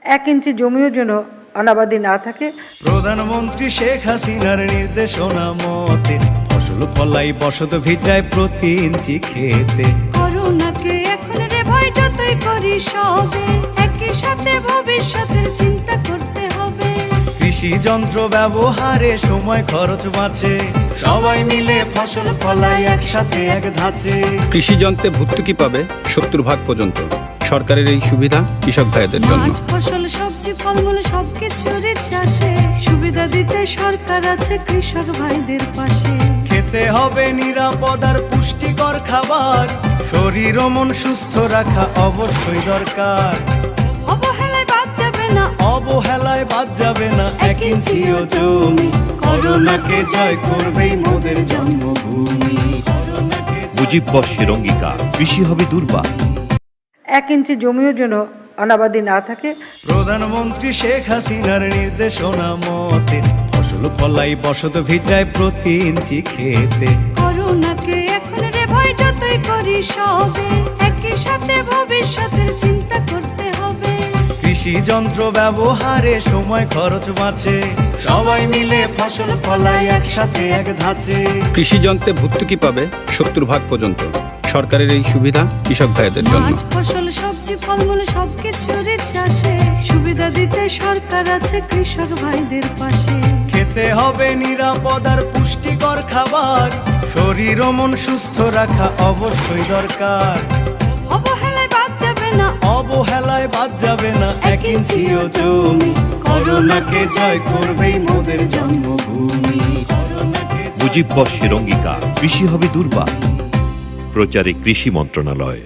1 ইঞ্চি জমিও যেন অনাবাদি না থাকে। প্রধানমন্ত্রী শেখ হাসিনার নির্দেশনা মতে ফসল ফলাই বসত ভিটায় প্রতি ইঞ্চি খেতে। করোনাকে এখন রে ভয় যতই করি সবে, একই সাথে ভবিষ্যতের চিন্তা করতে হবে। কৃষি যন্ত্র ব্যবহারে সময় খরচ বাঁচে, সবাই মিলে ফসল ফলাই একসাথে এক ধাঁচে। কৃষি যন্ত্রে ভর্তুকি পাবে 70% পর্যন্ত। সরকারের এই সুবিধা কৃষক ভাইদের জন্য। মাঠ ফসল সবজি ফলমূল সবকিছুর চাষে সুবিধা দিতে সরকার আছে কৃষক ভাইদের পাশে। খেতে হবে নিরাপদ আর পুষ্টিকর খাবার, শরীর ও মন সুস্থ রাখা অবশ্যই দরকার। অবহেলায় বাদ যাবে না, অবহেলায় বাদ যাবে না 1 ইঞ্চিও জমি, করোনাকে জয় করবেই মোদের জন্মভূমি। মুজিব বর্ষের অঙ্গীকার, কৃষি হবে দুর্বার। 1 ইঞ্চি জমিও যেন অনাবাদি না থাকে। প্রধানমন্ত্রী শেখ হাসিনার নির্দেশনা মতে ফসল ফলাই বসত ভিটায় প্রতি ইঞ্চি খেতে। করোনাকে এখন রে ভয় যতই করি সবে, একই সাথে ভবিষ্যতের চিন্তা করতে হবে। কৃষি যন্ত্র ব্যবহারে সময় খরচ বাঁচে, সবাই মিলে ফসল ফলাই একসাথে এক ধাঁচে। কৃষি যন্ত্রে ভর্তুকি পাবে 70% পর্যন্ত। সরকারের এই সুবিধা কৃষক ভাইদের জন্য। মাঠ ফসল সবজি ফলমূল সবকিছুর চাষে সুবিধা দিতে সরকার আছে কৃষক ভাইদের পাশে। খেতে হবে নিরাপদ আর পুষ্টিকর খাবার, শরীর ও মন সুস্থ রাখা অবশ্যই দরকার। অবহেলায় বাদ যাবে না, অবহেলায় বাদ যাবে না 1 ইঞ্চিও জমি, করোনাকে জয় করবেই মোদের জন্মভূমি। মুজিব বর্ষের অঙ্গীকার, কৃষি হবে দুর্বার। প্রচারে কৃষি মন্ত্রণালয়।